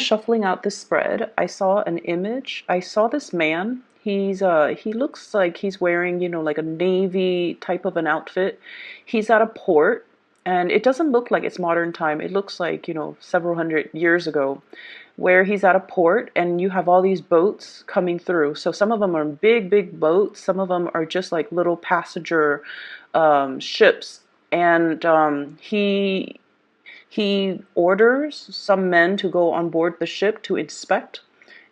shuffling out the spread, I saw an image. I saw this man. He looks like he's wearing, like a navy type of an outfit. He's at a port, and it doesn't look like it's modern time. It looks like, several hundred years ago, where he's at a port and you have all these boats coming through. So some of them are big, big boats. Some of them are just like little passenger ships. And he orders some men to go on board the ship to inspect.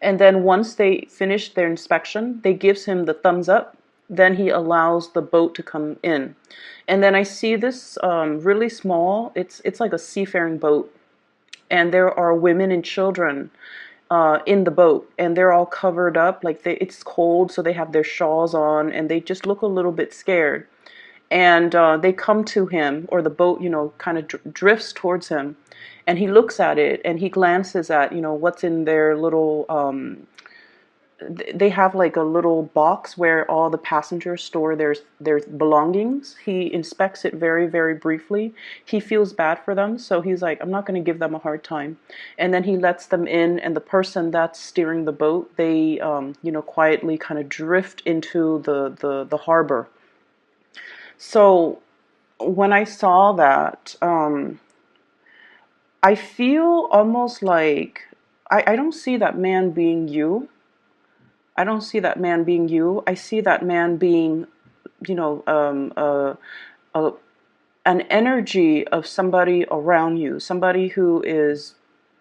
And then once they finish their inspection, they gives him the thumbs up. Then he allows the boat to come in. And then I see this really small, it's like a seafaring boat. And there are women and children in the boat. And they're all covered up. Like it's cold, so they have their shawls on. And they just look a little bit scared. And they come to him, or the boat, kind of drifts towards him, and he looks at it and he glances at, what's in their little, they have like a little box where all the passengers store their belongings. He inspects it very, very briefly. He feels bad for them, so he's like, I'm not going to give them a hard time. And then he lets them in, and the person that's steering the boat, they, quietly kind of drift into the harbor. So when I saw that, I feel almost like I don't see that man being you. I don't see that man being you. I see that man being, you know, a, an energy of somebody around you, somebody who is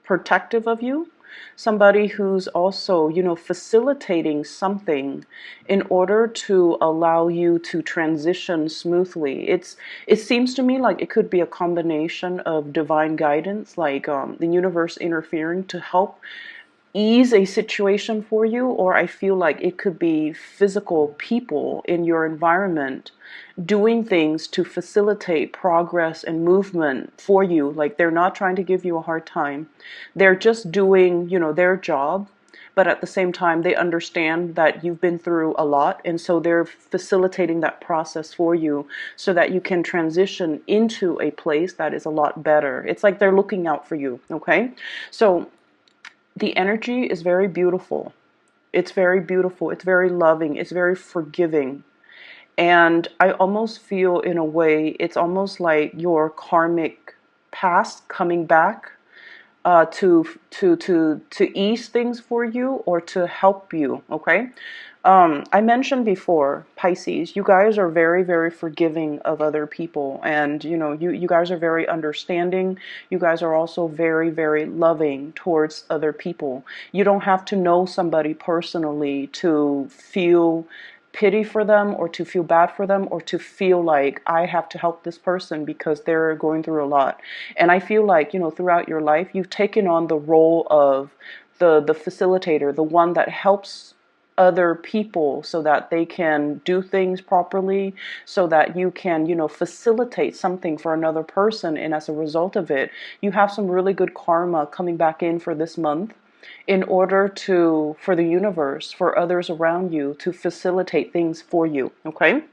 protective of you, somebody who's also, facilitating something in order to allow you to transition smoothly. It seems to me like it could be a combination of divine guidance, like the universe interfering to help ease a situation for you, or I feel like it could be physical people in your environment doing things to facilitate progress and movement for you. Like they're not trying to give you a hard time. They're just doing, their job. But at the same time, they understand that you've been through a lot. And so they're facilitating that process for you so that you can transition into a place that is a lot better. It's like they're looking out for you. Okay. So the energy is very beautiful. It's very beautiful. It's very loving. It's very forgiving. And I almost feel, in a way, it's almost like your karmic past coming back to ease things for you or to help you. Okay. I mentioned before, Pisces, you guys are very, very forgiving of other people, and you guys are very understanding. You guys are also very, very loving towards other people. You don't have to know somebody personally to feel pity for them or to feel bad for them or to feel like I have to help this person because they're going through a lot. And I feel like, throughout your life, you've taken on the role of the facilitator, the one that helps other people so that they can do things properly, so that you can, facilitate something for another person. And as a result of it, you have some really good karma coming back in for this month in order for the universe, for others around you to facilitate things for you. Okay.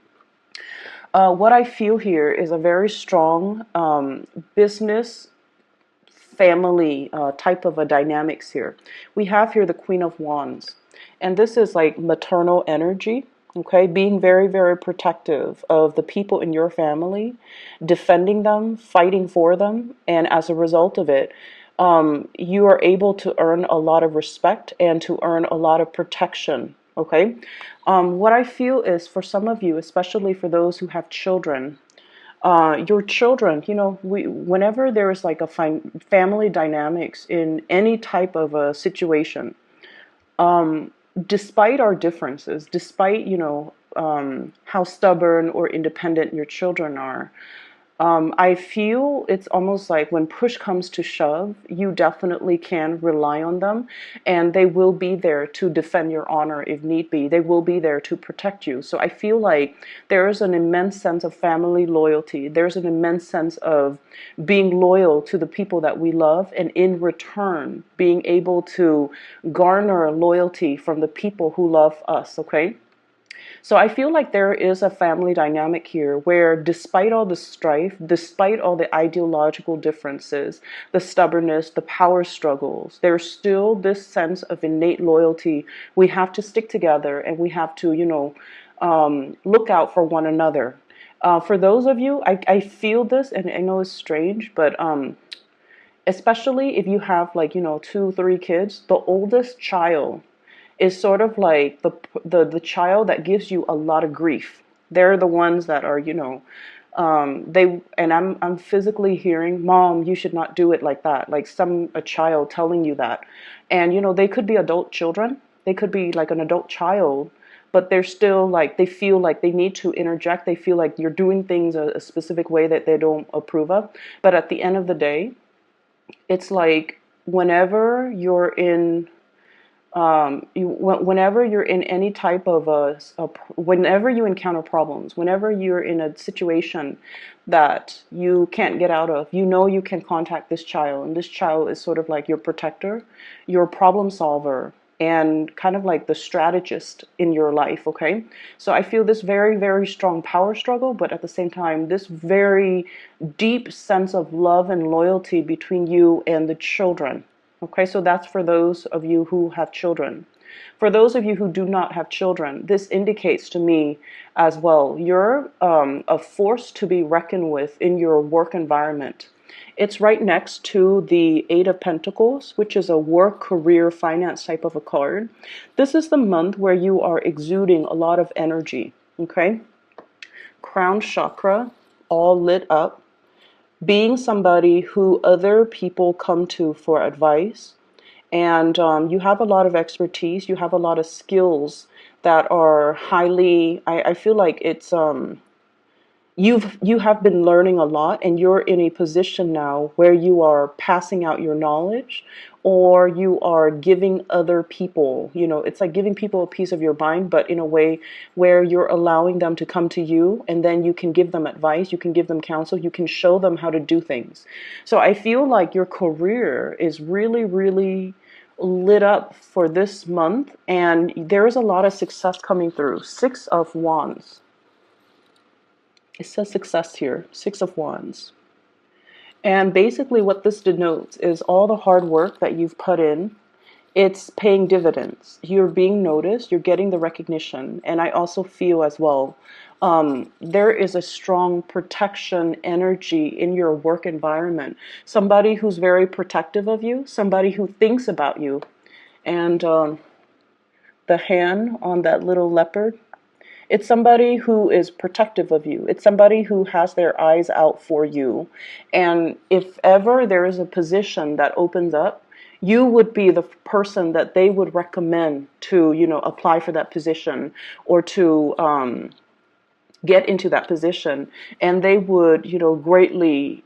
What I feel here is a very strong business family type of a dynamics here. We have here the Queen of Wands, and this is like maternal energy. Okay, being very, very protective of the people in your family, defending them, fighting for them, and as a result of it, you are able to earn a lot of respect and to earn a lot of protection. Okay, what I feel is for some of you, especially for those who have children, your children, whenever there is like a family dynamics in any type of a situation, despite our differences, despite, how stubborn or independent your children are, I feel it's almost like when push comes to shove, you definitely can rely on them, and they will be there to defend your honor if need be. They will be there to protect you. So I feel like there is an immense sense of family loyalty. There's an immense sense of being loyal to the people that we love, and in return, being able to garner loyalty from the people who love us, okay? So I feel like there is a family dynamic here where, despite all the strife, despite all the ideological differences, the stubbornness, the power struggles, there's still this sense of innate loyalty. We have to stick together, and we have to, look out for one another. For those of you, I feel this, and I know it's strange, but especially if you have, like, 2, 3 kids, the oldest child is sort of like the child that gives you a lot of grief. They're the ones that are, they, and I'm physically hearing, "Mom, you should not do it like that." Like a child telling you that. And they could be adult children. They could be like an adult child, but they're still like, they feel like they need to interject. They feel like you're doing things a specific way that they don't approve of. But at the end of the day, it's like, whenever you're in whenever you're in any type of whenever you encounter problems, whenever you're in a situation that you can't get out of, you can contact this child, and this child is sort of like your protector, your problem solver, and kind of like the strategist in your life. Okay, so I feel this very, very strong power struggle, but at the same time, this very deep sense of love and loyalty between you and the children. Okay, so that's for those of you who have children. For those of you who do not have children, this indicates to me as well, you're a force to be reckoned with in your work environment. It's right next to the Eight of Pentacles, which is a work, career, finance type of a card. This is the month where you are exuding a lot of energy, okay? Crown chakra, all lit up. Being somebody who other people come to for advice, and you have a lot of expertise, you have a lot of skills that are highly, I feel like it's you have been learning a lot, and you're in a position now where you are passing out your knowledge, or you are giving other people, it's like giving people a piece of your mind, but in a way where you're allowing them to come to you, and then you can give them advice, you can give them counsel, you can show them how to do things. So I feel like your career is really, really lit up for this month, and there is a lot of success coming through. Six of Wands. It says success here, Six of Wands. And basically what this denotes is all the hard work that you've put in, it's paying dividends. You're being noticed, you're getting the recognition. And I also feel as well, there is a strong protection energy in your work environment. Somebody who's very protective of you, somebody who thinks about you. And the hand on that little leopard, it's somebody who is protective of you. It's somebody who has their eyes out for you. And if ever there is a position that opens up, you would be the person that they would recommend to, apply for that position, or to get into that position. And they would, greatly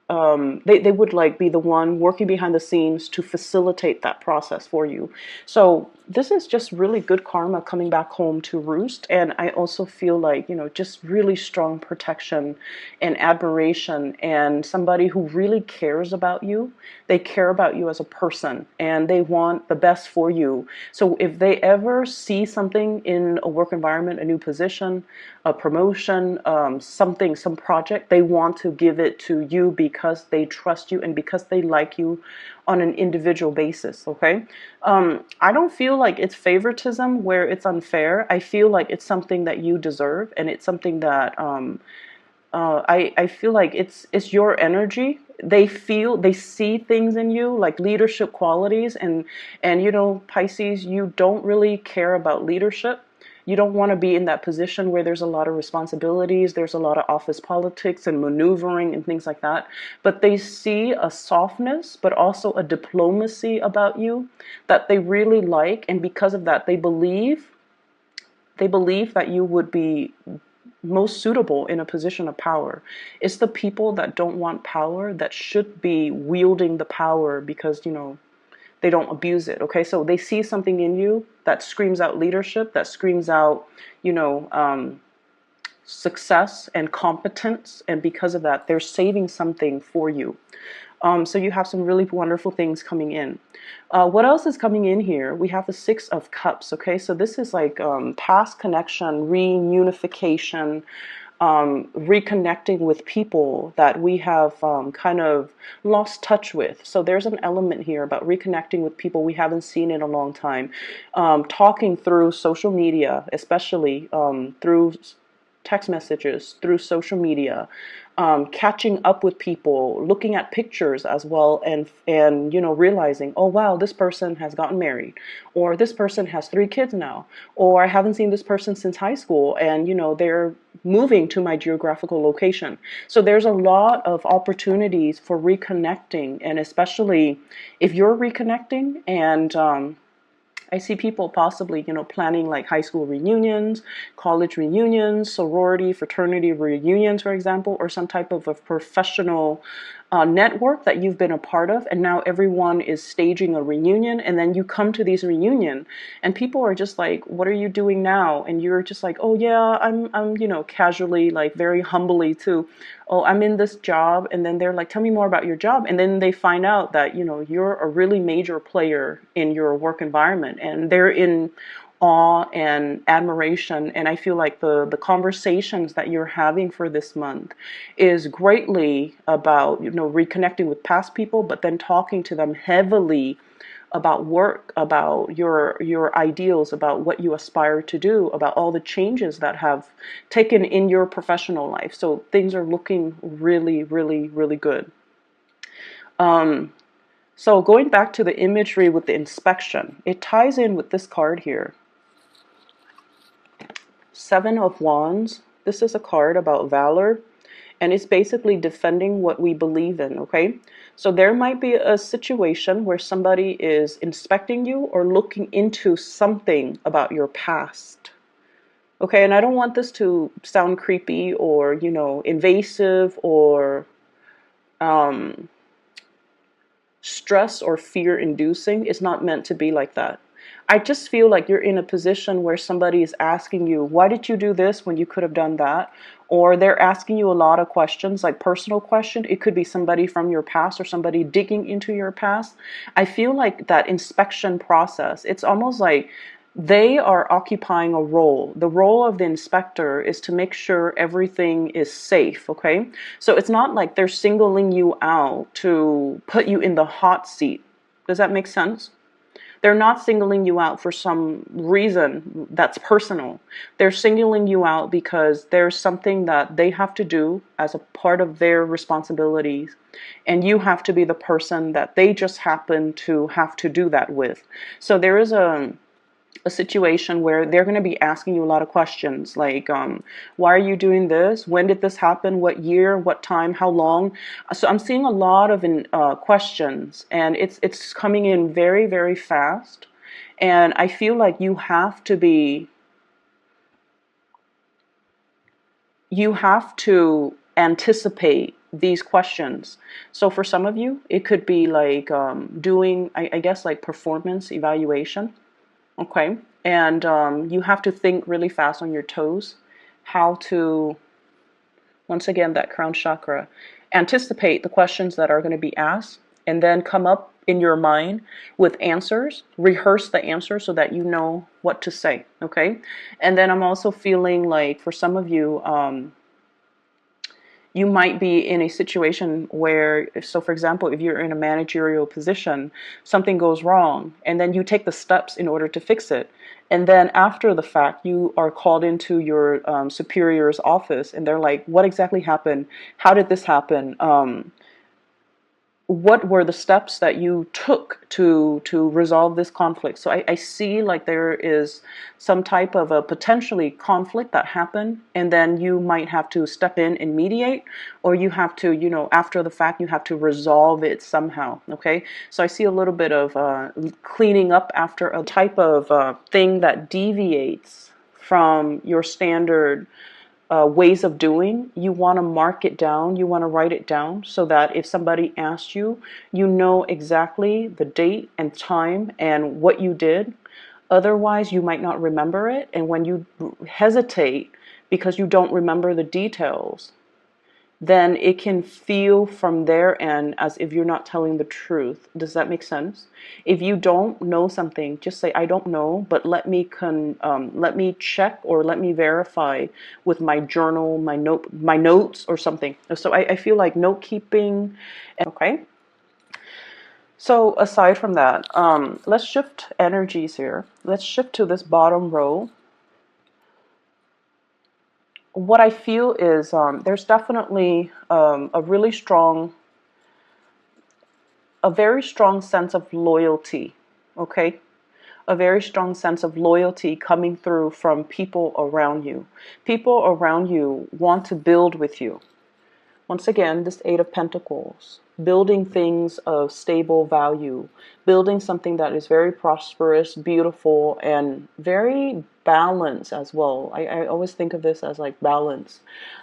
they would like be the one working behind the scenes to facilitate that process for you. So this is just really good karma coming back home to roost. And I also feel like, just really strong protection and admiration, and somebody who really cares about you. They care about you as a person, and they want the best for you. So if they ever see something in a work environment, a new position, a promotion, some project, they want to give it to you because they trust you and because they like you on an individual basis. Okay, I don't feel like it's favoritism where it's unfair. I feel like it's something that you deserve, and it's something that I feel like it's your energy. They see things in you, like leadership qualities, and Pisces, you don't really care about leadership. You don't want to be in that position where there's a lot of responsibilities, there's a lot of office politics and maneuvering and things like that. But they see a softness, but also a diplomacy about you that they really like, and because of that, they believe that you would be most suitable in a position of power. It's the people that don't want power that should be wielding the power, because they don't abuse it. Okay, so they see something in you that screams out leadership, that screams out success and competence, and because of that, they're saving something for you. So you have some really wonderful things coming in. What else is coming in here? We have the Six of Cups. Okay, so this is like past connection, reunification, reconnecting with people that we have kind of lost touch with. So there's an element here about reconnecting with people we haven't seen in a long time, talking through social media, especially through text messages, through social media, catching up with people, looking at pictures as well, and realizing, oh wow, this person has gotten married, or this person has 3 kids now, or I haven't seen this person since high school, and they're moving to my geographical location. So there's a lot of opportunities for reconnecting, and especially if you're reconnecting and I see people possibly, planning like high school reunions, college reunions, sorority, fraternity reunions, for example, or some type of a professional network that you've been a part of, and now everyone is staging a reunion, and then you come to these reunion, and people are just like, "What are you doing now?" And you're just like, "Oh yeah, I'm, casually, like very humbly too. Oh, I'm in this job," and then they're like, "Tell me more about your job," and then they find out that you're a really major player in your work environment, and they're in awe and admiration. And I feel like the conversations that you're having for this month is greatly about reconnecting with past people, but then talking to them heavily about work, about your ideals, about what you aspire to do, about all the changes that have taken in your professional life. So things are looking really, really, really good. So going back to the imagery with the inspection, it ties in with this card here. 7 of Wands. This is a card about valor, and it's basically defending what we believe in, okay? So there might be a situation where somebody is inspecting you or looking into something about your past. Okay, and I don't want this to sound creepy or, invasive or stress or fear inducing. It's not meant to be like that. I just feel like you're in a position where somebody is asking you, why did you do this when you could have done that? Or they're asking you a lot of questions, like personal questions. It could be somebody from your past or somebody digging into your past. I feel like that inspection process, it's almost like they are occupying a role. The role of the inspector is to make sure everything is safe, okay? So it's not like they're singling you out to put you in the hot seat. Does that make sense? They're not singling you out for some reason that's personal. They're singling you out because there's something that they have to do as a part of their responsibilities, and you have to be the person that they just happen to have to do that with. So there is a situation where they're going to be asking you a lot of questions like, why are you doing this? When did this happen? What year? What time? How long? So I'm seeing a lot of questions, and it's coming in very, very fast. And I feel like you have to anticipate these questions. So for some of you, it could be like doing, I guess, like performance evaluation. Okay, and you have to think really fast on your toes, how to, once again, that crown chakra, anticipate the questions that are going to be asked, and then come up in your mind with answers, rehearse the answer so that you know what to say, okay? And then I'm also feeling like for some of you, you might be in a situation where, so for example, if you're in a managerial position, something goes wrong, and then you take the steps in order to fix it. And then after the fact, you are called into your superior's office, and they're like, what exactly happened? How did this happen? What were the steps that you took to resolve this conflict? So I see like there is some type of a potentially conflict that happened, and then you might have to step in and mediate, or you have to, after the fact, you have to resolve it somehow, okay? So I see a little bit of cleaning up after a type of thing that deviates from your standard ways of doing. You want to mark it down, you want to write it down so that if somebody asks you, you know exactly the date and time and what you did. Otherwise, you might not remember it. And when you hesitate because you don't remember the details, then it can feel from their end as if you're not telling the truth. Does that make sense? If you don't know something, just say, I don't know, but let me check or let me verify with my journal, my notes or something. So I feel like note keeping. Okay. So aside from that, let's shift energies here. Let's shift to this bottom row. What I feel is there's definitely a very strong sense of loyalty, okay? A very strong sense of loyalty coming through from people around you. People around you want to build with you. Once again, this Eight of Pentacles, building things of stable value, building something that is very prosperous, beautiful, and very balanced as well. I always think of this as like balance.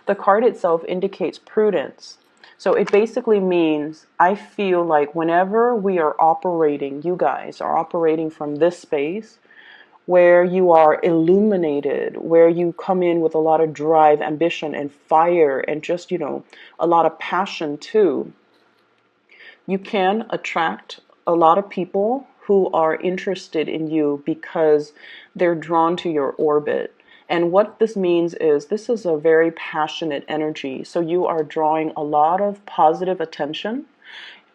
The card itself indicates prudence. So it basically means I feel like whenever we are operating, you guys are operating from this space, where you are illuminated, where you come in with a lot of drive, ambition, and fire, and just, a lot of passion too, you can attract a lot of people who are interested in you because they're drawn to your orbit. And what this means is this is a very passionate energy. So you are drawing a lot of positive attention.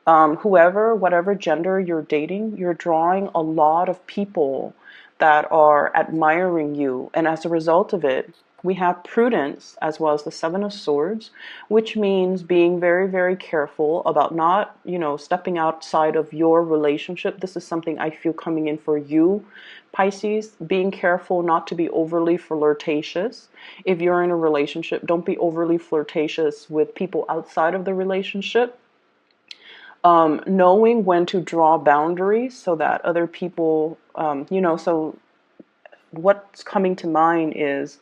Whatever gender you're dating, you're drawing a lot of people that are admiring you. And as a result of it, we have prudence as well as the Seven of Swords, which means being very, very careful about not, stepping outside of your relationship. This is something I feel coming in for you, Pisces. Being careful not to be overly flirtatious. If you're in a relationship, don't be overly flirtatious with people outside of the relationship. Knowing when to draw boundaries so that other people, so what's coming to mind is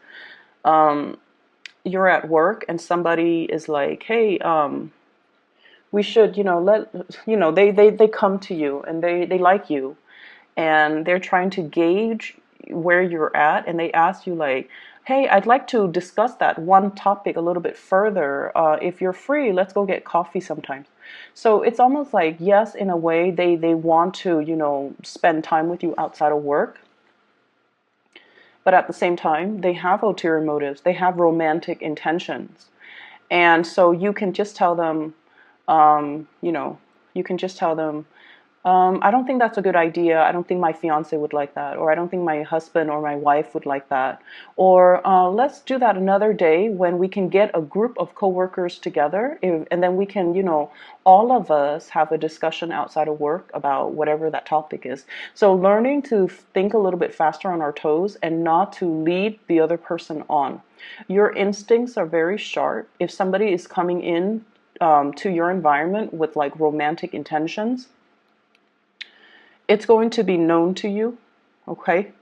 you're at work and somebody is like, hey, we should, they come to you and they like you and they're trying to gauge where you're at, and they ask you like, hey, I'd like to discuss that one topic a little bit further. If you're free, let's go get coffee sometime. So it's almost like, yes, in a way, they want to, spend time with you outside of work. But at the same time, they have ulterior motives. They have romantic intentions. And so you can just tell them, you can just tell them, I don't think that's a good idea. I don't think my fiance would like that. Or I don't think my husband or my wife would like that. Or let's do that another day when we can get a group of coworkers together. And then we can, all of us have a discussion outside of work about whatever that topic is. So learning to think a little bit faster on our toes and not to lead the other person on. Your instincts are very sharp. If somebody is coming in to your environment with like romantic intentions, it's going to be known to you, okay?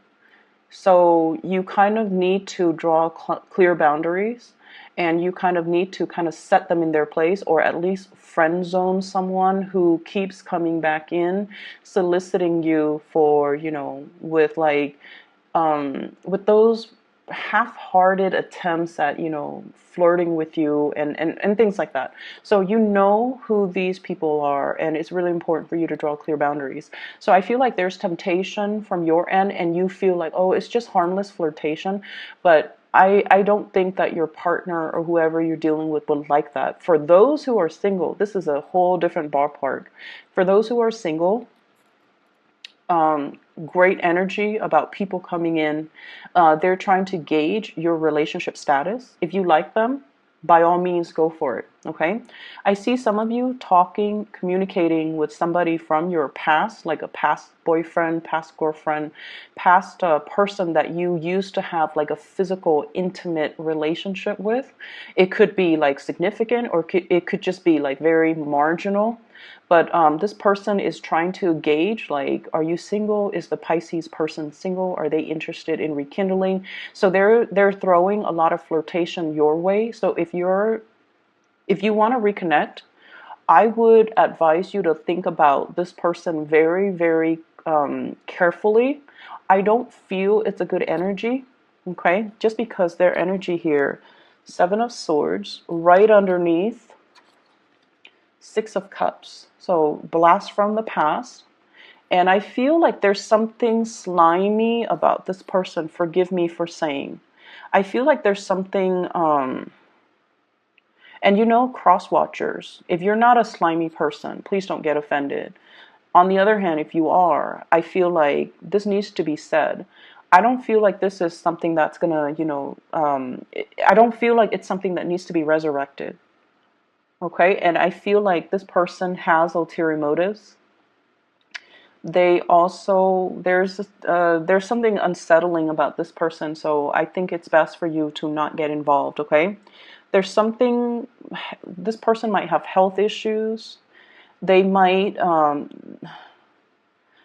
So you kind of need to draw clear boundaries, and you kind of need to kind of set them in their place, or at least friend zone someone who keeps coming back in, soliciting you for, with like, with those half-hearted attempts at, flirting with you and things like that. So you know who these people are, and it's really important for you to draw clear boundaries. So I feel like there's temptation from your end, and you feel like, oh, it's just harmless flirtation, but I don't think that your partner or whoever you're dealing with would like that. For those who are single, this is a whole different ballpark. For those who are single, great energy about people coming in. They're trying to gauge your relationship status. If you like them, by all means, go for it. Okay. I see some of you talking, communicating with somebody from your past, like a past boyfriend, past girlfriend, past person that you used to have like a physical, intimate relationship with. It could be like significant, or it could just be like very marginal. But this person is trying to gauge, like, are you single? Is the Pisces person single? Are they interested in rekindling? So they're throwing a lot of flirtation your way. So if you want to reconnect, I would advise you to think about this person very, very carefully. I don't feel it's a good energy, okay? Just because their energy here Seven of Swords, right underneath Six of Cups. So blast from the past. And I feel like there's something slimy about this person. Forgive me for saying. I feel like there's something, and you know, cross watchers, if you're not a slimy person, please don't get offended. On the other hand, if you are, I feel like this needs to be said. I don't feel like this is something that's gonna, I don't feel like it's something that needs to be resurrected. Okay, and I feel like this person has ulterior motives. They also, there's something unsettling about this person, so I think it's best for you to not get involved. Okay, there's something, this person might have health issues. They might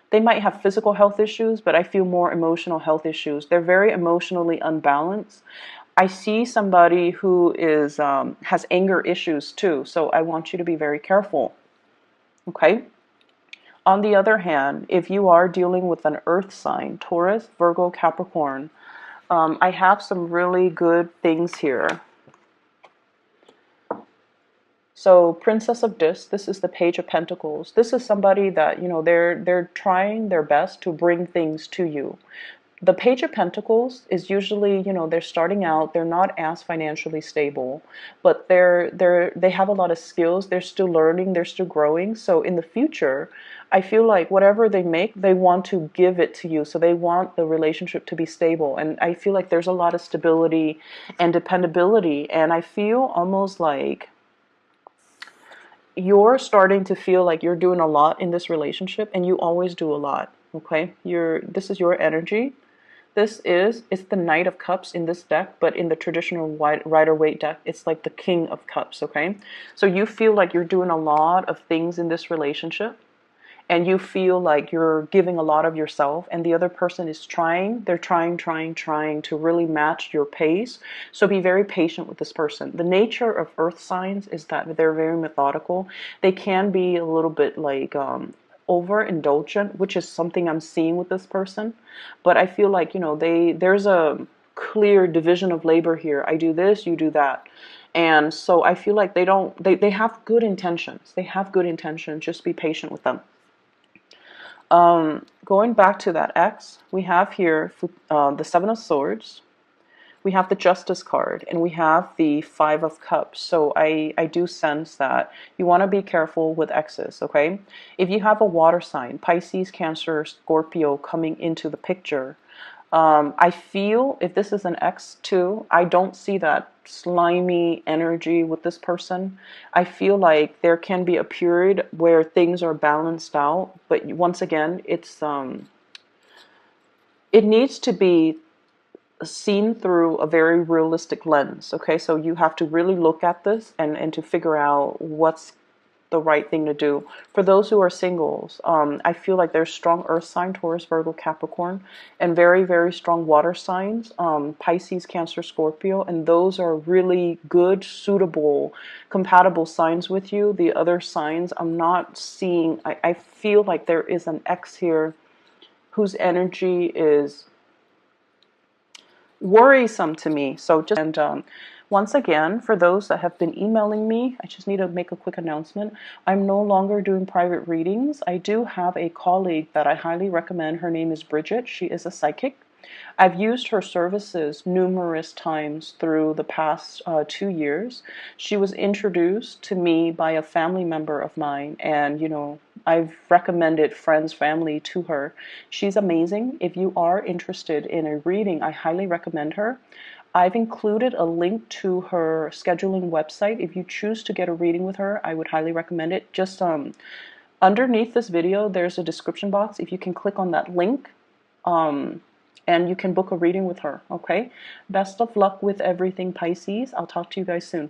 they might have physical health issues, but I feel more emotional health issues. They're very emotionally unbalanced. I see somebody who is has anger issues too, so I want you to be very careful. Okay. On the other hand, if you are dealing with an earth sign, Taurus, Virgo, Capricorn, I have some really good things here. So Princess of Discs, this is the Page of Pentacles. This is somebody that, you know, they're trying their best to bring things to you. The Page of Pentacles is usually, you know, they're starting out, they're not as financially stable, but they have a lot of skills, they're still learning, they're still growing. So in the future, I feel like whatever they make, they want to give it to you. So they want the relationship to be stable. And I feel like there's a lot of stability and dependability. And I feel almost like you're starting to feel like you're doing a lot in this relationship, and you always do a lot. Okay, this is your energy. It's the Knight of Cups in this deck, but in the traditional Rider-Waite deck, it's like the King of Cups, okay? So you feel like you're doing a lot of things in this relationship, and you feel like you're giving a lot of yourself, and the other person is they're trying to really match your pace. So be very patient with this person. The nature of earth signs is that they're very methodical. They can be a little bit like overindulgent, which is something I'm seeing with this person. But I feel like, you know, there's a clear division of labor here. I do this, you do that. And so I feel like they have good intentions. They have good intentions. Just be patient with them. Going back to that X, we have here the Seven of Swords, we have the Justice card, and we have the Five of Cups. So I do sense that you want to be careful with X's, okay? If you have a water sign, Pisces, Cancer, Scorpio coming into the picture, I feel if this is an X too, I don't see that slimy energy with this person. I feel like there can be a period where things are balanced out, but once again, it needs to be seen through a very realistic lens. Okay, so you have to really look at this and to figure out what's the right thing to do. For those who are singles, I feel like there's strong earth sign, Taurus, Virgo, Capricorn, and very, very strong water signs, Pisces, Cancer, Scorpio, and those are really good, suitable, compatible signs with you. The other signs I'm not seeing. I feel like there is an X here whose energy is worrisome to me. So just once again, for those that have been emailing me, I just need to make a quick announcement. I'm no longer doing private readings. I do have a colleague that I highly recommend. Her name is Bridget. She is a psychic. I've used her services numerous times through the past 2 years. She was introduced to me by a family member of mine, and you know, I've recommended friends, family to her. She's amazing. If you are interested in a reading, I highly recommend her. I've included a link to her scheduling website. If you choose to get a reading with her, I would highly recommend it. Just underneath this video, there's a description box. If you can click on that link, and you can book a reading with her, okay? Best of luck with everything, Pisces. I'll talk to you guys soon.